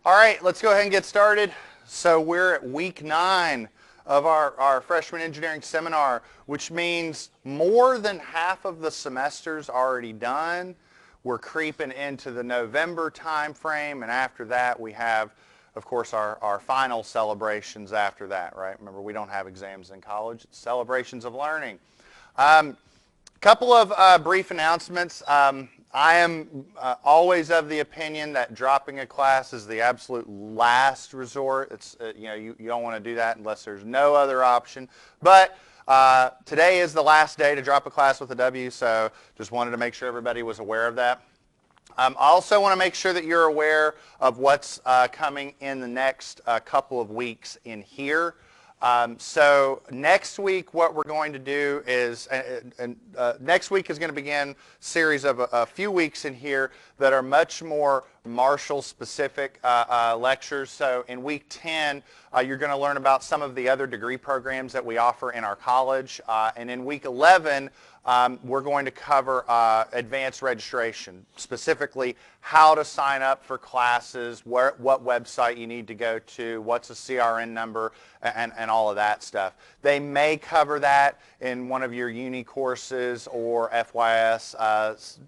All right, let's go ahead and get started. So we're at week 9 of our freshman engineering seminar, which means more than half of the semester's already done. We're creeping into the November time frame, and after that we have, of course, our final celebrations after that, right? Remember, we don't have exams in college. It's celebrations of learning. Couple of brief announcements. I am always of the opinion that dropping a class is the absolute last resort. It's you don't want to do that unless there's no other option. But today is the last day to drop a class with a W, so just wanted to make sure everybody was aware of that. I also want to make sure that you're aware of what's coming in the next couple of weeks in here. So next week, what we're going to do is, next week is going to begin a series of a few weeks in here that are much more Marshall-specific lectures. So in week 10, you're going to learn about some of the other degree programs that we offer in our college. And in week 11, we're going to cover advanced registration, specifically how to sign up for classes, what website you need to go to, what's a CRN number, and all of that stuff. They may cover that in one of your uni courses or FYS.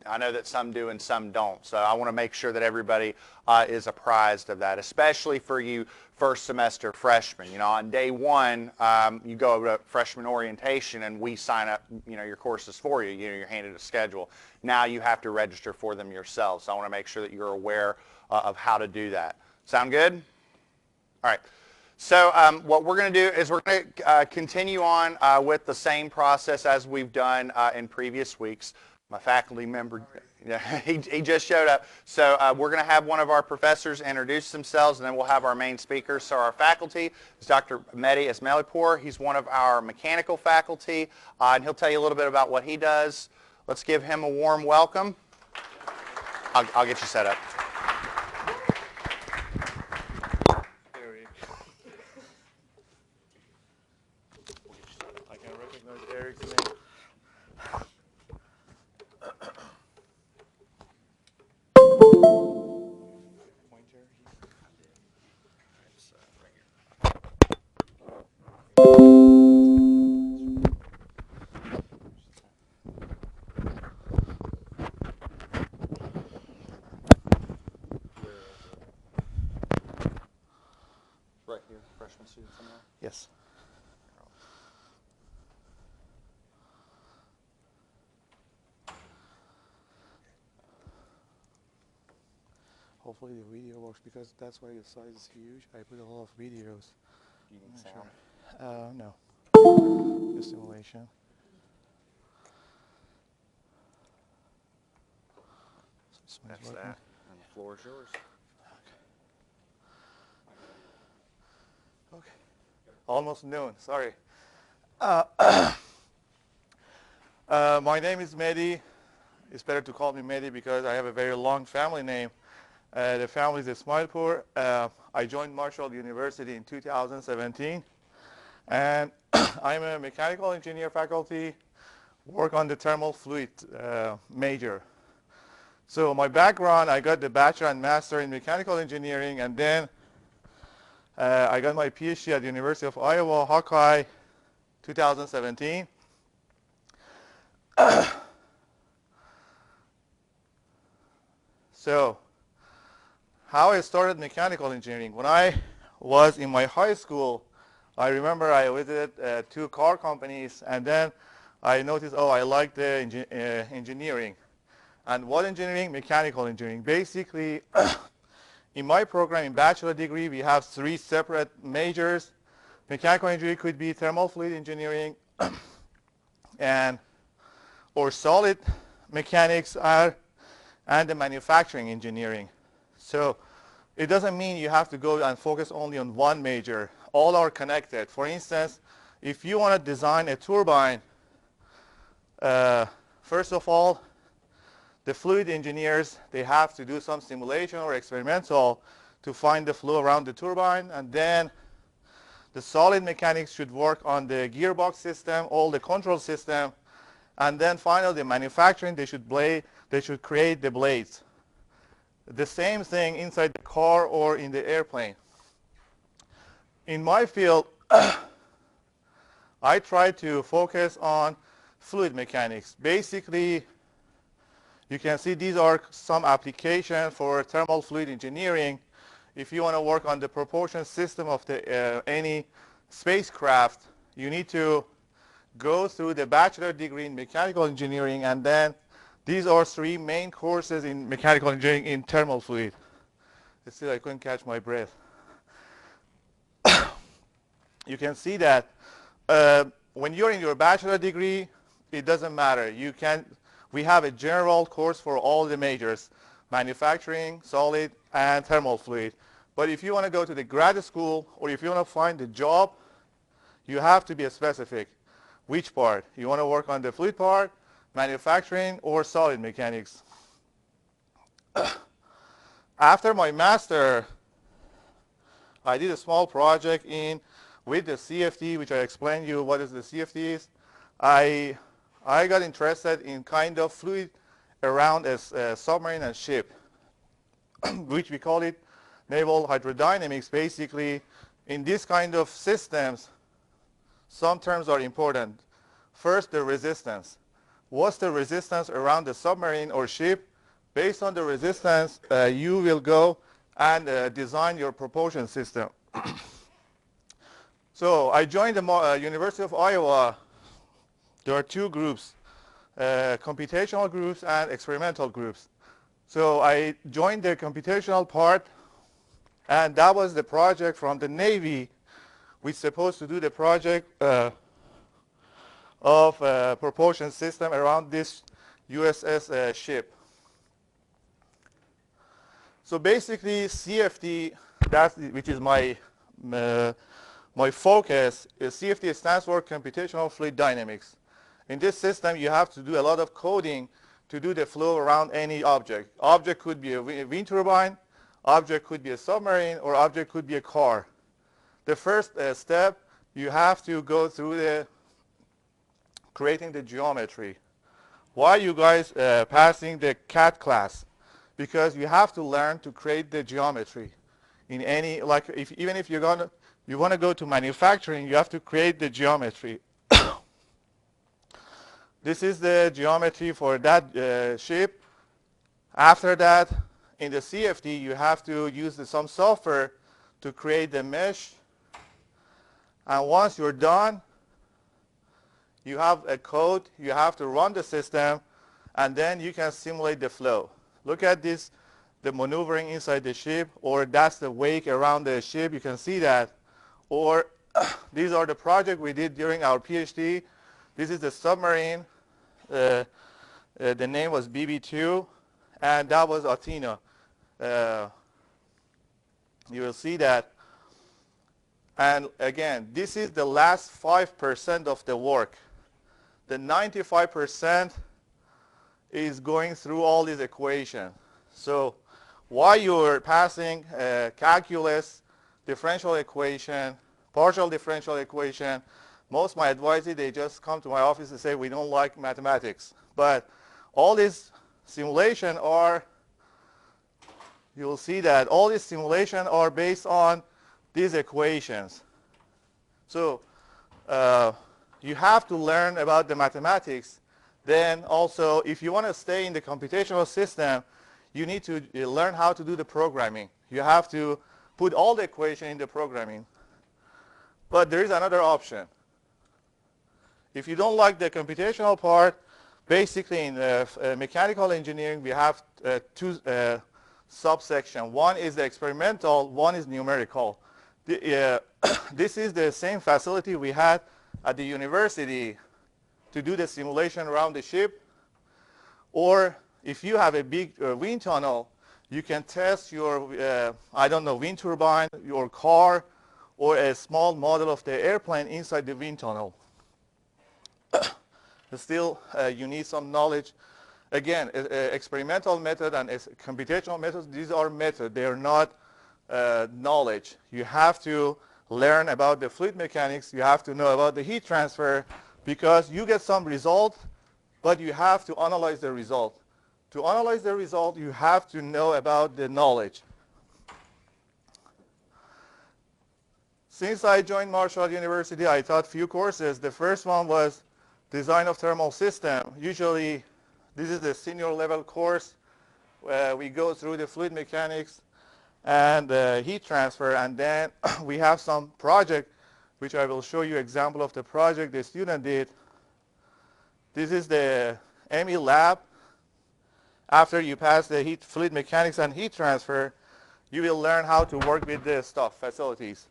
I know that some do and some don't, so I want to make sure that everybody is apprised of that, especially for you first semester freshmen. You know, on day one, you go to freshman orientation and we sign up, your courses for you. You're handed a schedule. Now you have to register for them yourself. So I want to make sure that you're aware of how to do that. Sound good? All right. So what we're going to do is we're going to continue on with the same process as we've done in previous weeks. My faculty member, he just showed up. So we're going to have one of our professors introduce themselves, and then we'll have our main speakers. So our faculty is Dr. Mehdi Esmailpour. He's one of our mechanical faculty, and he'll tell you a little bit about what he does. Let's give him a warm welcome. I'll get you set up. I can recognize Eric's name. Right here, freshman student seminar. Yes. Hopefully the video works because that's why the size is huge. I put a lot of videos. You need sound? Sure. No. Just simulation. So That's that. And the floor is yours. Okay. Almost noon. Sorry. My name is Mehdi. It's better to call me Mehdi because I have a very long family name. The family is Esmailpour. I joined Marshall University in 2017, and I'm a mechanical engineer faculty, work on the thermal fluid major. So my background, I got the bachelor and master in mechanical engineering, and then I got my PhD at the University of Iowa, Hawkeye, 2017. So how I started mechanical engineering. When I was in my high school, I remember I visited 2 car companies, and then I noticed, I like the engineering. And what engineering? Mechanical engineering. Basically, in my program, in bachelor degree, we have 3 separate majors. Mechanical engineering could be thermal fluid engineering or solid mechanics and the manufacturing engineering. So it doesn't mean you have to go and focus only on one major. All are connected. For instance, if you want to design a turbine, first of all, the fluid engineers, they have to do some simulation or experimental to find the flow around the turbine, and then the solid mechanics should work on the gearbox system, all the control system, and then finally the manufacturing, they should create the blades. the same thing inside the car or in the airplane. In my field, I try to focus on fluid mechanics. Basically, you can see these are some applications for thermal fluid engineering. If you want to work on the propulsion system of any spacecraft, you need to go through the bachelor degree in mechanical engineering, and then these are 3 main courses in mechanical engineering in thermal fluid. Still, I couldn't catch my breath. You can see that when you're in your bachelor degree, it doesn't matter. We have a general course for all the majors: manufacturing, solid, and thermal fluid. But if you want to go to the grad school, or if you want to find a job, you have to be specific. Which part? You want to work on the fluid part, manufacturing, or solid mechanics? After my master, I did a small project with the CFD, which I explained you what is the CFD is. I got interested in kind of fluid around a submarine and ship, which we call it naval hydrodynamics. Basically, in this kind of systems, some terms are important. First, the resistance. What's the resistance around the submarine or ship? Based on the resistance, you will go and design your propulsion system. So I joined the University of Iowa. There are 2 groups, computational groups and experimental groups. So I joined the computational part, and that was the project from the Navy. We're supposed to do the project of propulsion system around this USS ship. So basically, CFD, which is my focus, is CFD stands for computational fluid dynamics. In this system, you have to do a lot of coding to do the flow around any object. Object could be a wind turbine, object could be a submarine, or object could be a car. The first step, you have to go through creating the geometry. Why are you guys passing the CAD class? Because you have to learn to create the geometry. In any, like, even if you want to go to manufacturing, you have to create the geometry. This is the geometry for that ship. After that, in the CFD, you have to use some software to create the mesh. And once you're done, you have a code. You have to run the system, and then you can simulate the flow. Look at this, the maneuvering inside the ship, or that's the wake around the ship. You can see that. Or these are the projects we did during our PhD. This is the submarine. The name was BB2, and that was Athena. You will see that. And again, this is the last 5% of the work. The 95% is going through all these equations. So while you're passing calculus, differential equation, partial differential equation, most of my advisors, they just come to my office and say, we don't like mathematics. But all these simulations are, you will see that all these simulations are based on these equations. So you have to learn about the mathematics. Then also, if you want to stay in the computational system, you need to learn how to do the programming. You have to put all the equation in the programming. But there is another option. If you don't like the computational part, basically in mechanical engineering, we have 2 subsections. One is the experimental, one is numerical. This is the same facility we had at the university to do the simulation around the ship. Or if you have a big wind tunnel, you can test your, I don't know, wind turbine, your car, or a small model of the airplane inside the wind tunnel. Still, you need some knowledge. Again, experimental method and computational methods, these are methods. They are not knowledge. You have to learn about the fluid mechanics. You have to know about the heat transfer, because you get some result, but you have to analyze the result. To analyze the result, you have to know about the knowledge. Since I joined Marshall University, I taught few courses. The first one was design of thermal system. Usually, this is the senior level course where we go through the fluid mechanics and heat transfer, and then we have some project, which I will show you example of the project the student did. This is the ME lab. After you pass the heat, fluid mechanics and heat transfer, you will learn how to work with the stuff, facilities.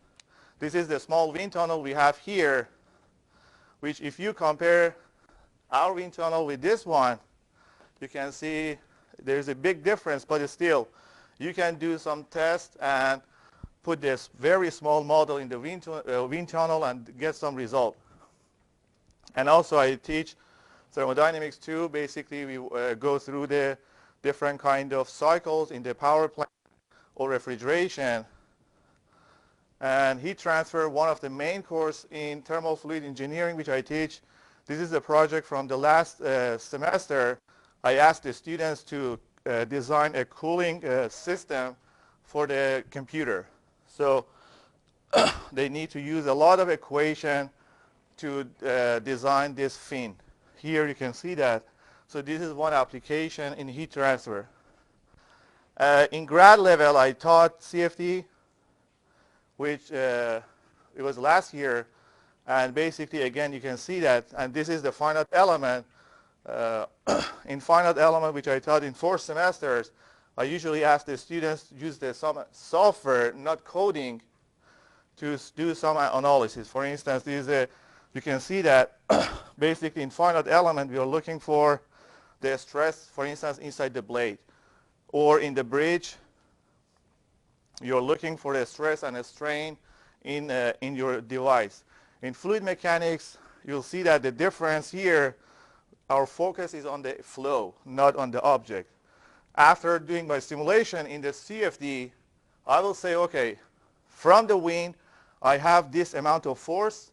This is the small wind tunnel we have here, which if you compare our wind tunnel with this one, you can see there's a big difference, but still, you can do some tests and put this very small model in the wind tunnel and get some result. And also I teach thermodynamics too. Basically, we go through the different kind of cycles in the power plant or refrigeration. And heat transfer, one of the main course in thermal fluid engineering, which I teach. This is a project from the last semester. I asked the students to design a cooling system for the computer. So they need to use a lot of equation to design this fin. Here you can see that. So this is one application in heat transfer. In grad level, I taught CFD, which it was last year. And basically, again, you can see that. And this is the finite element. In finite element, which I taught in 4 semesters, I usually ask the students to use the software, not coding, to do some analysis. For instance, this is you can see that basically in finite element, we are looking for the stress, for instance, inside the blade. Or in the bridge, you're looking for the stress and a strain in your device. In fluid mechanics, you'll see that the difference here, our focus is on the flow, not on the object. After doing my simulation in the CFD, I will say, okay, from the wind, I have this amount of force.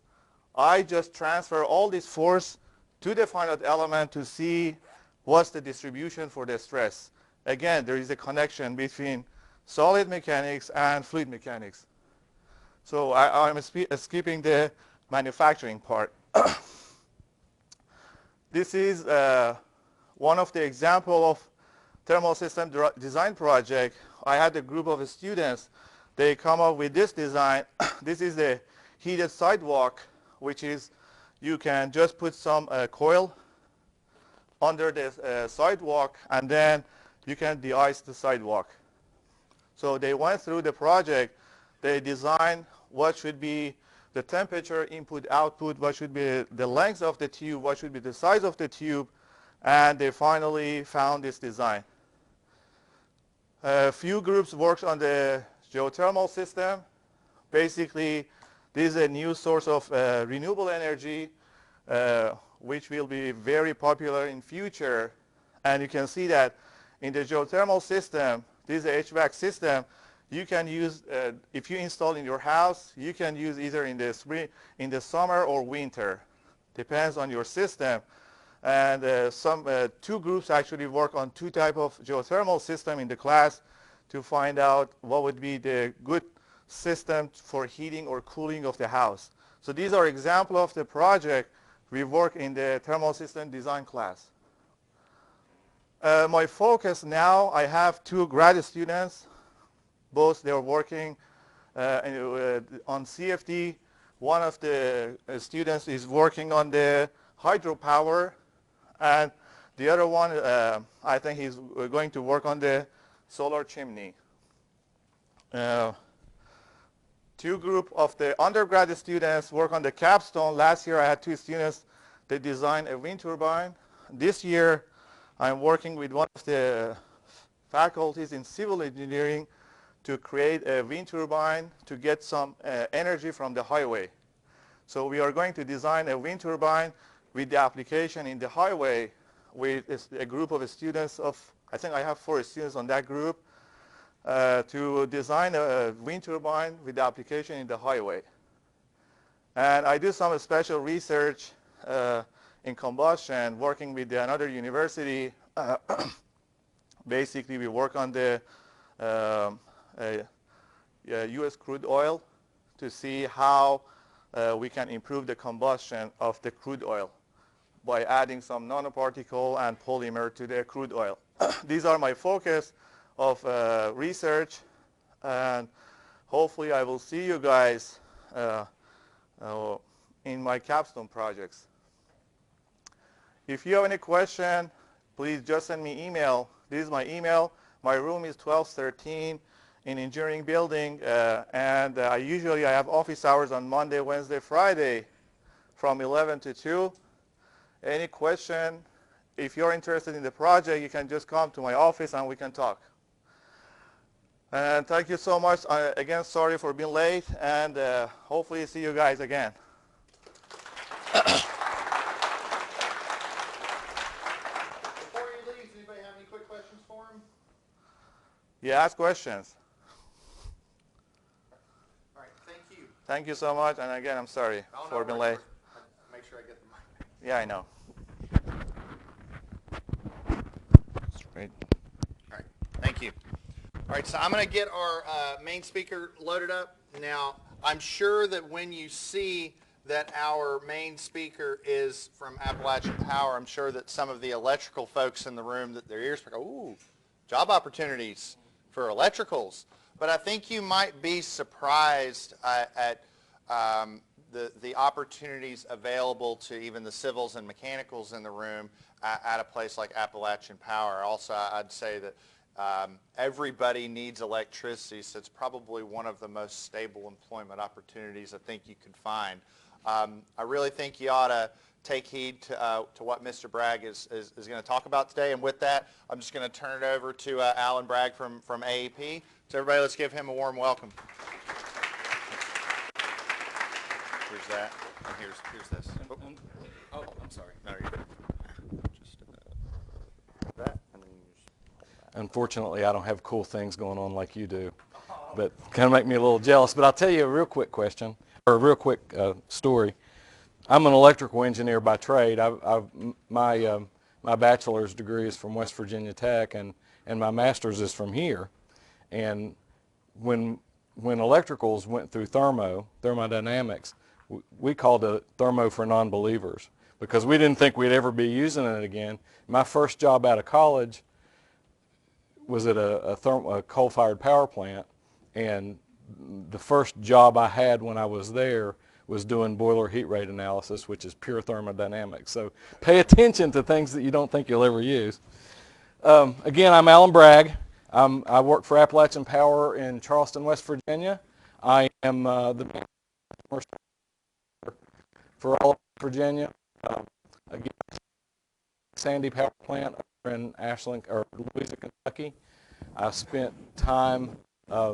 I just transfer all this force to the finite element to see what's the distribution for the stress. Again, there is a connection between solid mechanics and fluid mechanics. So I'm skipping the manufacturing part. This is one of the example of thermal system design project. I had a group of students. They come up with this design. This is the heated sidewalk, which is you can just put some coil under the sidewalk, and then you can de-ice the sidewalk. So they went through the project. They designed what should be the temperature, input, output, what should be the length of the tube, what should be the size of the tube, and they finally found this design. A few groups worked on the geothermal system. Basically, this is a new source of renewable energy, which will be very popular in future. And you can see that in the geothermal system, this is a HVAC system. You can use, if you install in your house, you can use either in the spring, in the summer or winter. Depends on your system. And two groups actually work on 2 types of geothermal system in the class to find out what would be the good system for heating or cooling of the house. So these are examples of the project we work in the thermal system design class. My focus now, I have 2 grad students. Both they're working on CFD. One of the students is working on the hydropower, and the other one, I think he's going to work on the solar chimney. 2 group of the undergraduate students work on the capstone. Last year I had 2 students. They designed a wind turbine. This year I'm working with one of the faculties in civil engineering to create a wind turbine to get some energy from the highway. So we are going to design a wind turbine with the application in the highway with a group of students of, I think I have 4 students on that group, to design a wind turbine with the application in the highway. And I do some special research in combustion, working with another university Basically, we work on the U.S. crude oil to see how we can improve the combustion of the crude oil by adding some nanoparticle and polymer to the crude oil. These are my focus of research, and hopefully I will see you guys in my capstone projects. If you have any question, please just send me email. This is my email. My room is 1213 in engineering building, and I have office hours on Monday, Wednesday, Friday from 11 to 2. Any question, if you're interested in the project, you can just come to my office and we can talk. And thank you so much. Again, sorry for being late, and hopefully see you guys again. Before he leaves, anybody have any quick questions for him? Yeah, ask questions. All right, thank you. Thank you so much, and again, I'm sorry for being late. Make sure I get the mic. Yeah, I know. Great. All right, thank you. All right, so I'm going to get our main speaker loaded up. Now, I'm sure that when you see that our main speaker is from Appalachian Power, I'm sure that some of the electrical folks in the room, that their ears go, ooh, job opportunities for electricals. But I think you might be surprised at the opportunities available to even the civils and mechanicals in the room at a place like Appalachian Power. Also, I'd say that everybody needs electricity, so it's probably one of the most stable employment opportunities I think you could find. I really think you ought to take heed to what Mr. Bragg is going to talk about today. And with that, I'm just going to turn it over to Alan Bragg from AEP. So everybody, let's give him a warm welcome. Here's that, and here's this. Oh, I'm sorry. No, you're good. Just that, and then you just hold that. Unfortunately, I don't have cool things going on like you do, but kind of make me a little jealous. But I'll tell you a real quick question, or a real quick story. I'm an electrical engineer by trade. My bachelor's degree is from West Virginia Tech, and my master's is from here. And when electricals went through thermodynamics, we called it thermo for non-believers because we didn't think we'd ever be using it again. My first job out of college was at a coal-fired power plant, and the first job I had when I was there was doing boiler heat rate analysis, which is pure thermodynamics. So pay attention to things that you don't think you'll ever use. Again, I'm Alan Bragg. I work for Appalachian Power in Charleston, West Virginia. I am the for all of Virginia. Again, Sandy Power Plant over in Ashland, or Louisa, Kentucky. I spent time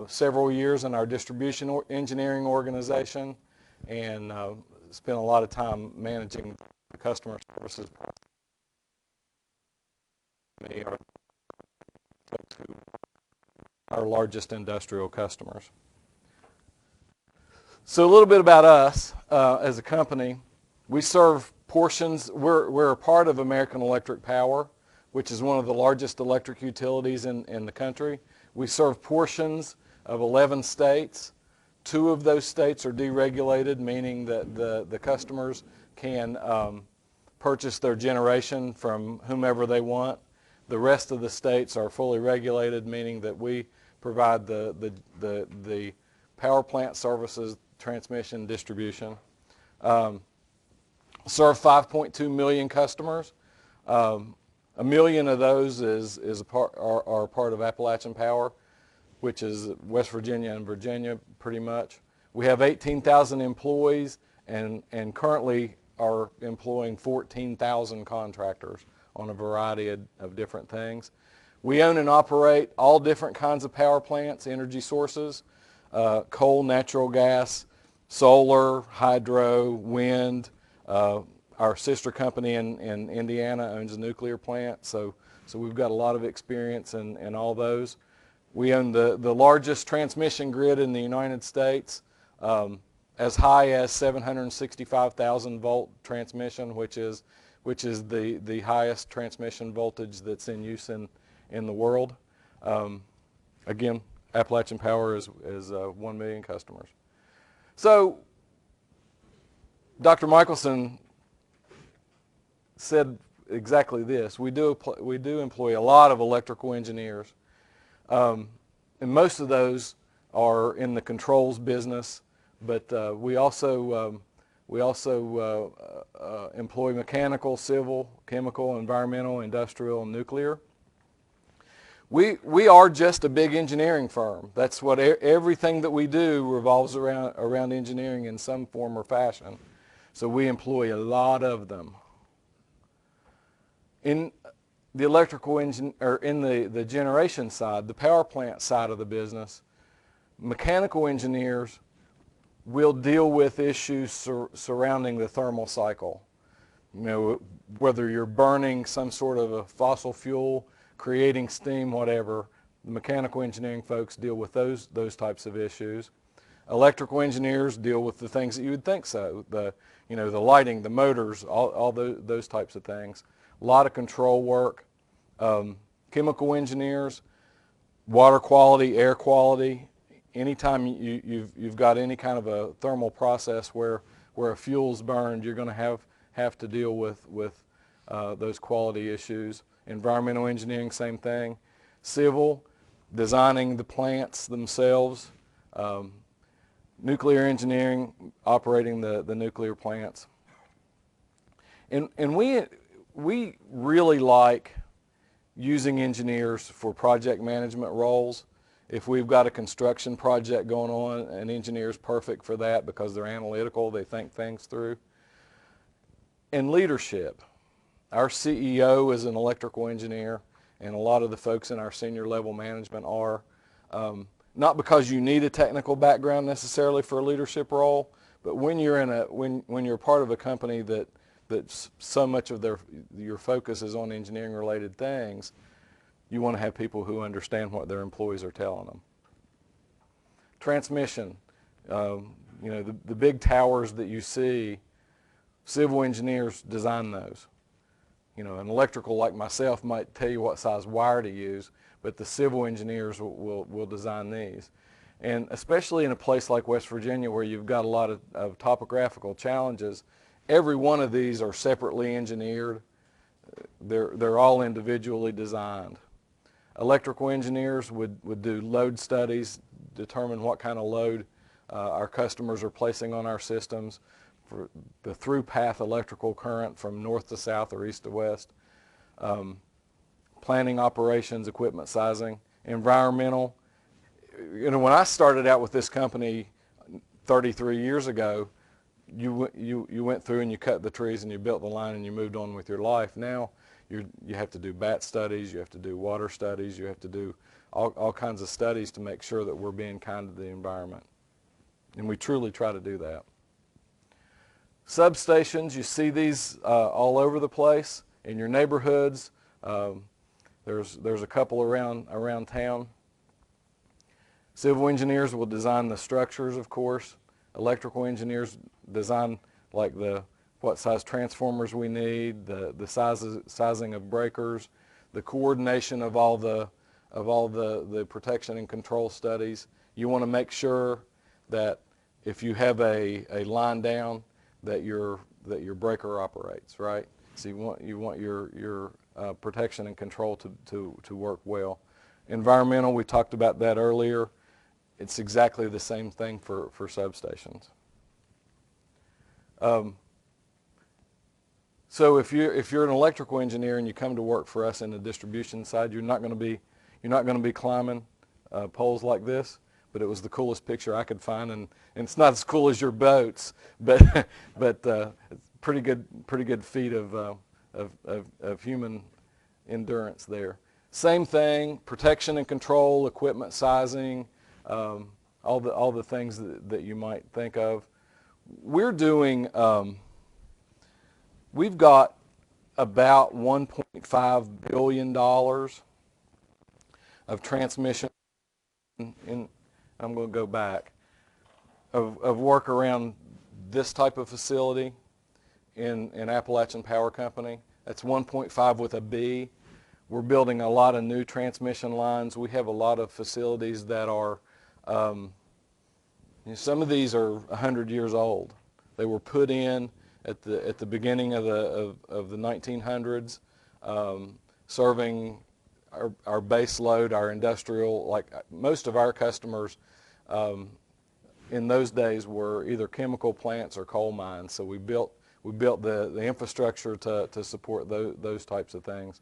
several years in our distribution engineering organization, and spent a lot of time managing the customer services process. They are folks who are our largest industrial customers. So a little bit about us as a company. We serve portions. We're a part of American Electric Power, which is one of the largest electric utilities in the country. We serve portions of 11 states. 2 of those states are deregulated, meaning that the customers can purchase their generation from whomever they want. The rest of the states are fully regulated, meaning that we provide the power plant services, transmission, distribution. Serve 5.2 million customers. 1 million of those are part of Appalachian Power, which is West Virginia and Virginia pretty much. We have 18,000 employees and currently are employing 14,000 contractors on a variety of different things. We own and operate all different kinds of power plants, energy sources, coal, natural gas, solar, hydro, wind. Our sister company in Indiana owns a nuclear plant, so we've got a lot of experience in all those. We own the largest transmission grid in the United States, as high as 765,000 volt transmission, which is the highest transmission voltage that's in use in in the world. Again, Appalachian Power is 1 million customers. So Dr. Michelson said exactly this. We do employ a lot of electrical engineers, and most of those are in the controls business, but we also employ mechanical, civil, chemical, environmental, industrial, and nuclear. We are just a big engineering firm. That's what everything that we do revolves around engineering in some form or fashion. So we employ a lot of them. In the electrical engine, or in the generation side, the power plant side of the business, mechanical engineers will deal with issues surrounding the thermal cycle. You know, whether you're burning some sort of a fossil fuel, creating steam, whatever, the mechanical engineering folks deal with those types of issues. Electrical engineers deal with the things that you would think so, the lighting, the motors, all those types of things. A lot of control work. Chemical engineers, water quality, air quality. Anytime you've got any kind of a thermal process where a fuel's burned, you're going to have to deal with those quality issues. Environmental engineering, same thing. Civil, designing the plants themselves. Nuclear engineering, operating the nuclear plants. And we really like using engineers for project management roles. If we've got a construction project going on, an engineer is perfect for that because they're analytical, they think things through. And leadership. Our CEO is an electrical engineer, and a lot of the folks in our senior level management are. Not because you need a technical background necessarily for a leadership role, but when you're when you're part of a company that so much of your focus is on engineering related things, you want to have people who understand what their employees are telling them. Transmission, the big towers that you see, civil engineers design those. An electrical like myself might tell you what size wire to use, but the civil engineers will design these. And especially in a place like West Virginia where you've got a lot of topographical challenges, every one of these are separately engineered. They're all individually designed. Electrical engineers would do load studies, determine what kind of load our customers are placing on our systems, for the through path electrical current from north to south or east to west, planning operations, equipment sizing, environmental. When I started out with this company 33 years ago, you went through and you cut the trees and you built the line and you moved on with your life. Now you have to do bat studies, you have to do water studies, you have to do all kinds of studies to make sure that we're being kind to the environment. And we truly try to do that. Substations, you see these all over the place in your neighborhoods. There's a couple around town. Civil engineers will design the structures, of course. Electrical engineers design like what size transformers we need, the sizing of breakers, the coordination of all the protection and control studies. You want to make sure that if you have a line down, that your breaker operates, right? So you want your protection and control to work well. Environmental, we talked about that earlier. It's exactly the same thing for substations. So if you're an electrical engineer and you come to work for us in the distribution side, you're not going to be climbing poles like this. But it was the coolest picture I could find, and it's not as cool as your boats, but it's pretty good feat of human endurance there. Same thing, protection and control, equipment sizing, all the things that you might think of. We're doing. We've got about $1.5 billion of transmission in. I'm going to go back, of work around this type of facility in Appalachian Power Company. That's 1.5 with a B. We're building a lot of new transmission lines. We have a lot of facilities that are, some of these are 100 years old. They were put in at the beginning of the 1900s, serving our base load, our industrial. Like most of our customers in those days were either chemical plants or coal mines. So we built the infrastructure to support those types of things.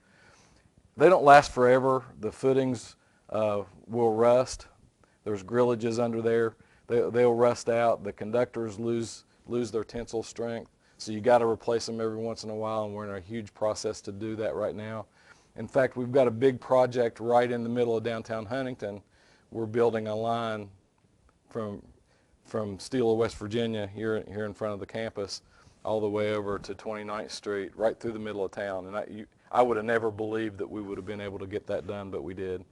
They don't last forever. The footings will rust. There's grillages under there. They'll rust out. The conductors lose their tensile strength. So you got to replace them every once in a while, and we're in a huge process to do that right now. In fact, we've got a big project right in the middle of downtown Huntington. We're building a line from Steele, West Virginia, here in front of the campus, all the way over to 29th Street, right through the middle of town. And I would have never believed that we would have been able to get that done, but we did.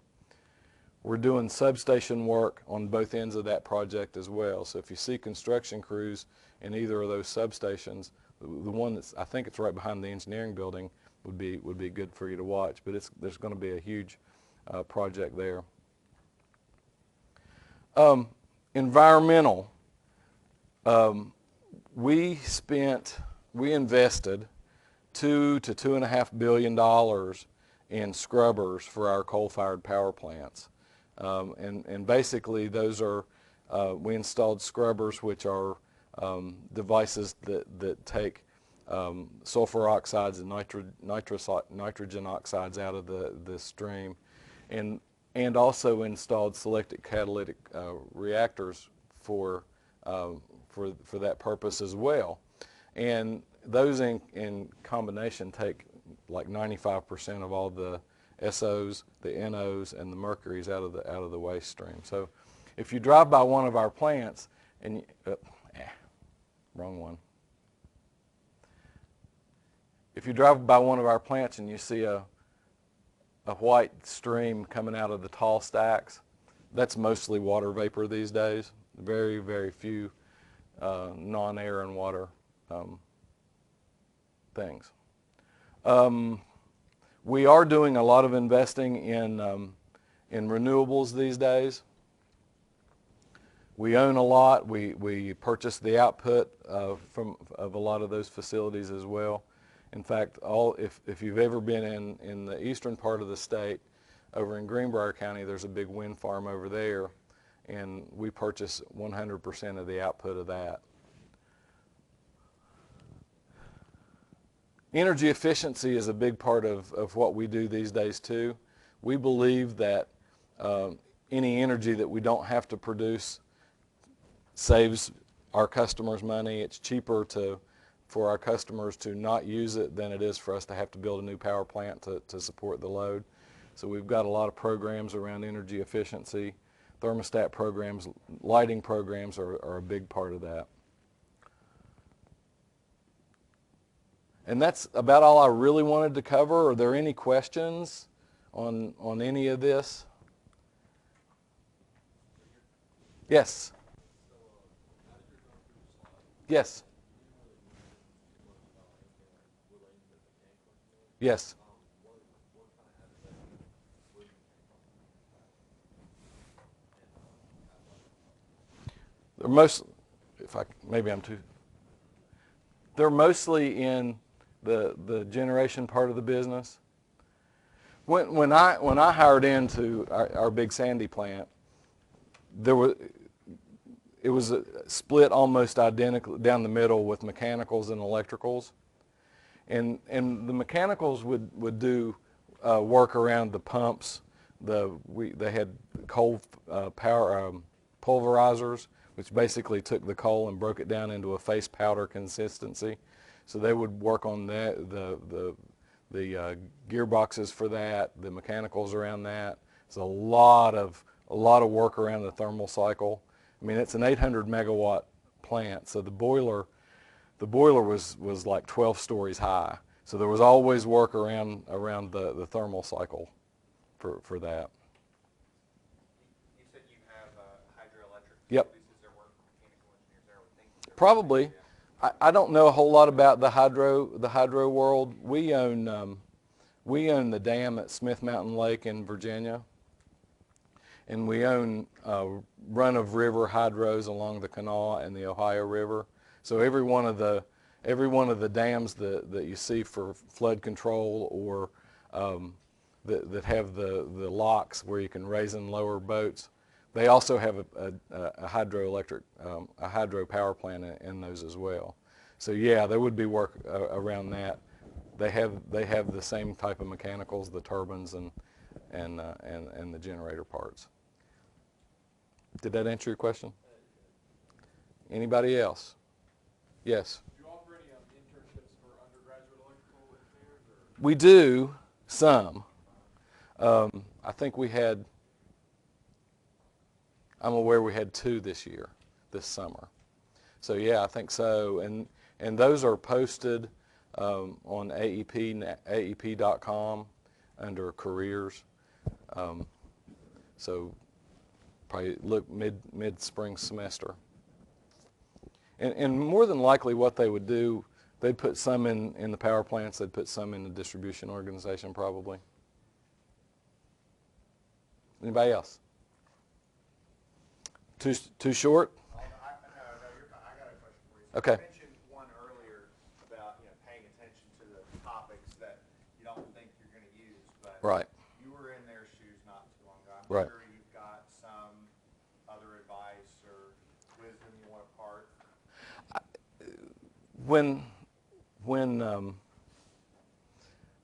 We're doing substation work on both ends of that project as well. So if you see construction crews in either of those substations, the one I think it's right behind the engineering building would be good for you to watch. But there's going to be a huge project there. Environmental. We invested $2 to $2.5 billion in scrubbers for our coal-fired power plants. And basically those are, we installed scrubbers, which are devices that take sulfur oxides and nitrogen oxides out of the stream, and also installed selective catalytic reactors for that purpose as well. And those in combination take like 95% of all the SOs, the NOs, and the mercuries out of the waste stream. So if you drive by one of our plants and wrong one. If you drive by one of our plants and you see a white stream coming out of the tall stacks, that's mostly water vapor these days. Very, very few non-air and water things. We are doing a lot of investing in renewables these days. We own a lot. We purchase the output of a lot of those facilities as well. In fact, if you've ever been in the eastern part of the state, over in Greenbrier County, there's a big wind farm over there, and we purchase 100% of the output of that. Energy efficiency is a big part of what we do these days too. We believe that any energy that we don't have to produce saves our customers money. It's cheaper for our customers to not use it than it is for us to have to build a new power plant to support the load. So we've got a lot of programs around energy efficiency. Thermostat programs, lighting programs are a big part of that. And that's about all I really wanted to cover. Are there any questions on any of this? Yes. Yes. Yes. They're they're mostly in the generation part of the business. When I hired into our Big Sandy plant, it was split almost identical down the middle with mechanicals and electricals, and the mechanicals would do work around the pumps. They had coal power pulverizers, which basically took the coal and broke it down into a face powder consistency. So they would work on that, the gearboxes for that, the mechanicals around that. It's a lot of work around the thermal cycle. I mean, it's an 800 megawatt plant, so the boiler was like 12 stories high. So there was always work around the thermal cycle for that. You said you have hydroelectric. Yep. Is there work mechanical engineers there? I would think Probably. I don't know a whole lot about the hydro world. We own We own the dam at Smith Mountain Lake in Virginia, and we own run-of-river hydros along the Kanawha and the Ohio River. So every one of the dams that you see for flood control or that have the locks where you can raise and lower boats, they also have a hydroelectric, a hydro power plant in those as well. So yeah, there would be work around that. They have the same type of mechanicals, the turbines and the generator parts. Did that answer your question? Anybody else? Yes. Do you offer any internships for undergraduate electrical engineers? Or? We do some. I think I'm aware we had 2 this summer. So yeah, I think so. And those are posted on AEP.com under careers. So probably look mid-spring semester. And more than likely what they would do, they'd put some in the power plants, they'd put some in the distribution organization probably. Anybody else? Too short? No, you're fine. I got a question for you. So Okay. You mentioned one earlier about paying attention to the topics that you don't think you're going to use, but Right. you were in their shoes not too long ago. I'm Right. sure you've got some other advice or wisdom you want to impart.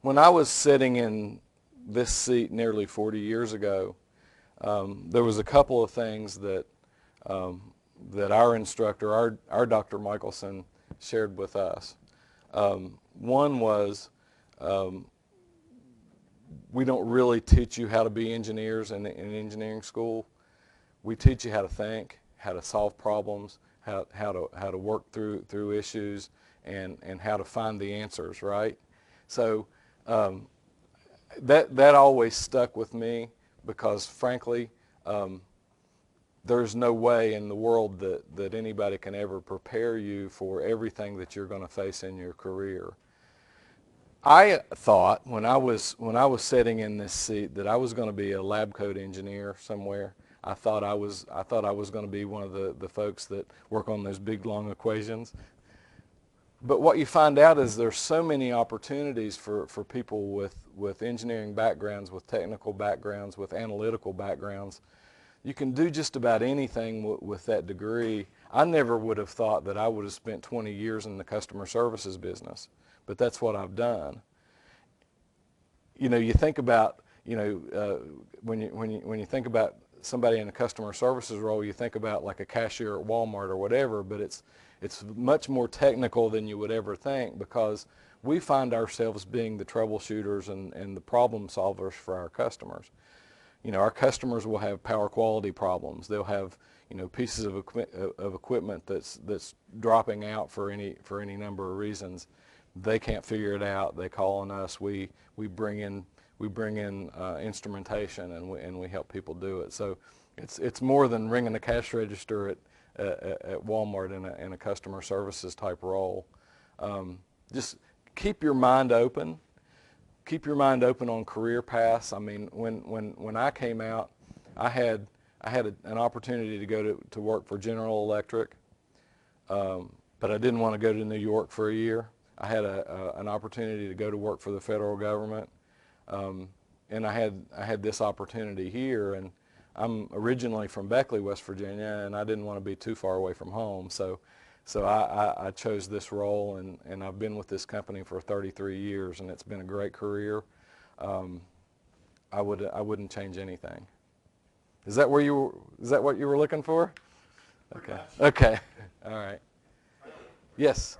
When I was sitting in this seat nearly 40 years ago, there was a couple of things that our instructor, our Dr. Michelson, shared with us. One was we don't really teach you how to be engineers in engineering school. We teach you how to think, how to solve problems, how to work through issues, and how to find the answers, right? So that always stuck with me because, frankly, there's no way in the world that anybody can ever prepare you for everything that you're going to face in your career. I thought when I was sitting in this seat that I was going to be a lab coat engineer somewhere. I thought I was going to be one of the folks that work on those big long equations. But what you find out is there's so many opportunities for people with engineering backgrounds, with technical backgrounds, with analytical backgrounds. You can do just about anything with that degree. I never would have thought that I would have spent 20 years in the customer services business, but that's what I've done. You think about, when you think about somebody in a customer services role, you think about like a cashier at Walmart or whatever, but it's much more technical than you would ever think because we find ourselves being the troubleshooters and the problem solvers for our customers. Our customers will have power quality problems. They'll have, pieces of equipment that's dropping out for any number of reasons. They can't figure it out. They call on us. We bring in instrumentation and we help people do it. So it's more than ringing the cash register at Walmart in a customer services type role. Just keep your mind open. Keep your mind open on career paths. I mean, when I came out, I had an opportunity to go to work for General Electric, but I didn't want to go to New York for a year. I had an opportunity to go to work for the federal government, and I had this opportunity here. And I'm originally from Beckley, West Virginia, and I didn't want to be too far away from home. So I chose this role, and I've been with this company for 33 years, and it's been a great career. I wouldn't change anything. Is that what you were looking for? Okay. Okay. All right. Yes.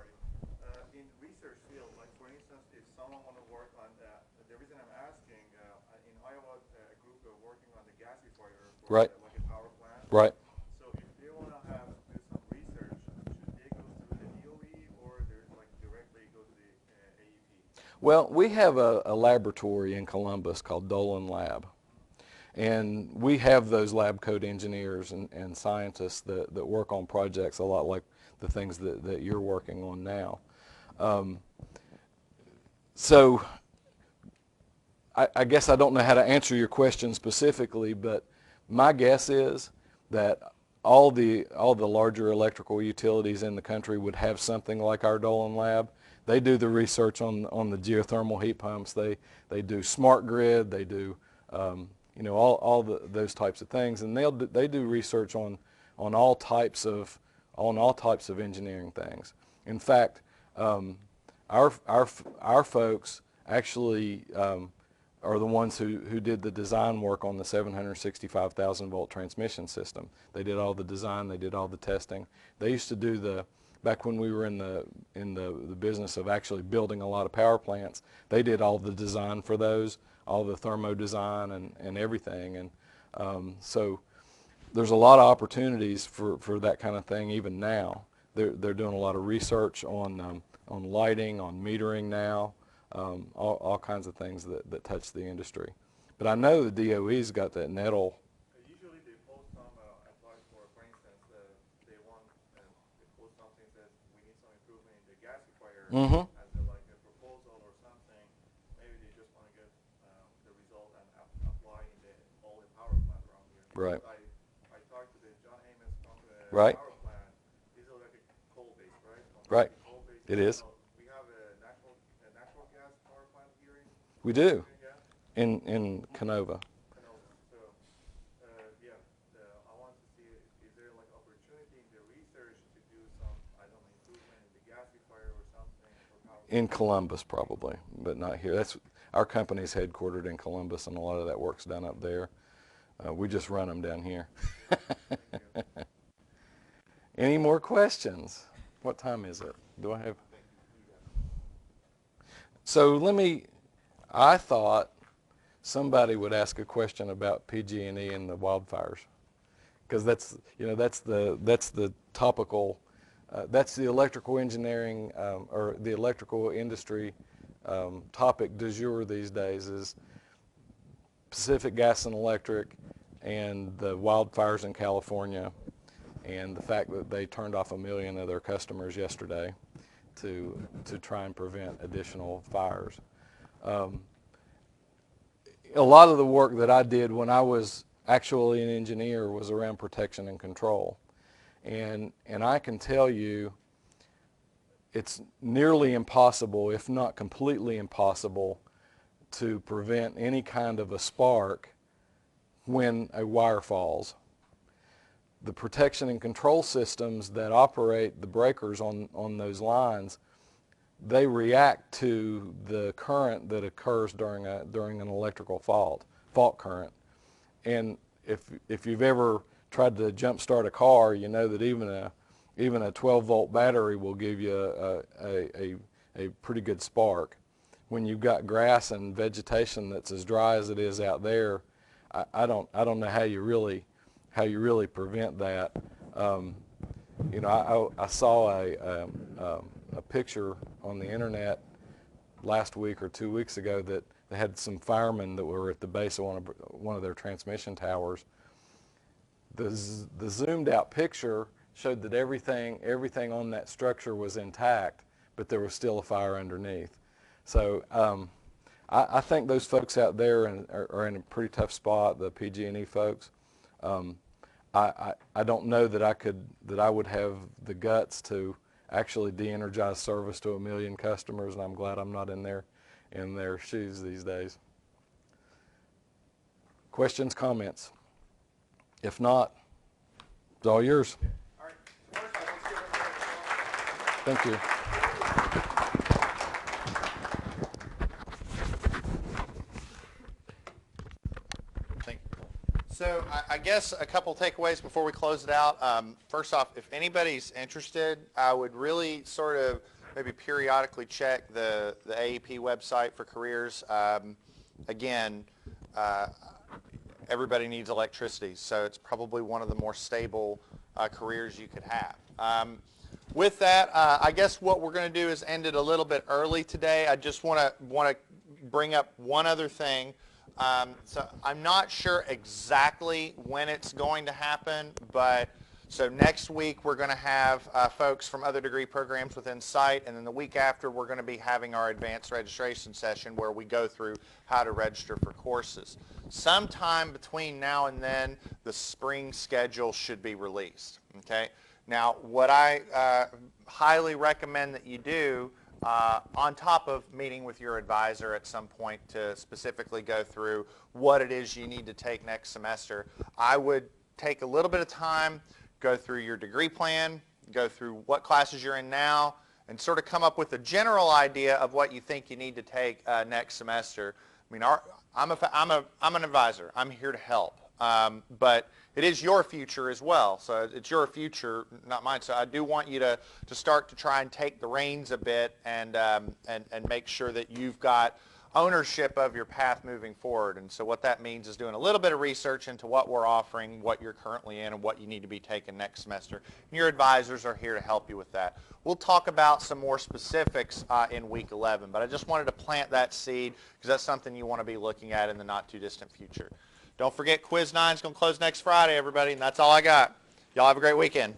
In research field, like for instance, if someone want to work on that, the reason I'm asking, in Iowa, a group are working on the gasifier for Right. Like a power plant. Right. So if they want to do some research, should they go through the DOE or they're like directly go to the AEP? Well, we have a laboratory in Columbus called Dolan Lab. And we have those lab coat engineers and scientists that work on projects a lot like the things that you're working on now. So I guess I don't know how to answer your question specifically, but my guess is that all the larger electrical utilities in the country would have something like our Dolan lab. They do the research on the geothermal heat pumps. They do smart grid. They do those types of things, and they do research on all types of engineering things. In fact, our folks actually are the ones who did the design work on the 765,000 volt transmission system. They did all the design, they did all the testing. They used to do back when we were in the business of actually building a lot of power plants, they did all the design for those, all the thermo design and everything. And so there's a lot of opportunities for that kind of thing even now. They're doing a lot of research on lighting, on metering now. All kinds of things that touch the industry. But I know the DOE's got that nettle. Usually they post some advice for instance, they post something that we need some improvement in the gasifier Mm-hmm. as like a proposal or something. Maybe they just want to get the result and apply in all the power plant around here. Right. I talked to the John Amos company Right. power plant. These are like a coal-based, right? Right. Coal-based. It is. We have a natural gas power plant here in We do. yeah. In Canova. So, I want to see, is there like opportunity in the research to do some, I don't know, improvement in the gasifier or something for power? In Columbus probably, but not here. Our company's headquartered in Columbus, and a lot of that work's done up there. We just run them down here. Any more questions? What time is it? Do I have? So I thought somebody would ask a question about PG&E and the wildfires, because that's the topical, that's the electrical engineering or the electrical industry topic du jour these days is Pacific Gas and Electric and the wildfires in California, and the fact that they turned off 1 million of their customers yesterday to try and prevent additional fires. A lot of the work that I did when I was actually an engineer was around protection and control. And I can tell you it's nearly impossible, if not completely impossible, to prevent any kind of a spark when a wire falls. The protection and control systems that operate the breakers on those lines, they react to the current that occurs during an electrical fault current. And if you've ever tried to jump start a car, you know that even a 12-volt battery will give you a pretty good spark. When you've got grass and vegetation that's as dry as it is out there, I don't know how you really prevent that. I saw a picture on the internet last week or 2 weeks ago that they had some firemen that were at the base of one of their transmission towers. The zoomed out picture showed that everything on that structure was intact, but there was still a fire underneath. So I think those folks out there are in a pretty tough spot, the PG&E folks. I don't know that I would have the guts to actually de-energize service to 1 million customers, and I'm glad I'm not in their shoes these days. Questions, comments? If not, it's all yours. All right. First off, let's give everybody a Thank you. So I guess a couple takeaways before we close it out. First off, if anybody's interested, I would really sort of maybe periodically check the AEP website for careers. Again, everybody needs electricity, so it's probably one of the more stable careers you could have. With that, I guess what we're going to do is end it a little bit early today. I just want to bring up one other thing. So I'm not sure exactly when it's going to happen, but So next week we're going to have folks from other degree programs within sight, and then the week after we're going to be having our advanced registration session where we go through how to register for courses. Sometime between now and then, the spring schedule should be released. Okay. Now, what I highly recommend that you do, on top of meeting with your advisor at some point to specifically go through what it is you need to take next semester, I would take a little bit of time, go through your degree plan, go through what classes you're in now, and sort of come up with a general idea of what you think you need to take next semester. I mean, I'm an advisor. I'm here to help. But it is your future as well. So it's your future, not mine. So I do want you to start to try and take the reins a bit and make sure that you've got ownership of your path moving forward. And so what that means is doing a little bit of research into what we're offering, what you're currently in, and what you need to be taking next semester. And your advisors are here to help you with that. We'll talk about some more specifics in week 11, but I just wanted to plant that seed because that's something you want to be looking at in the not too distant future. Don't forget, Quiz 9 is going to close next Friday, everybody, and that's all I got. Y'all have a great weekend.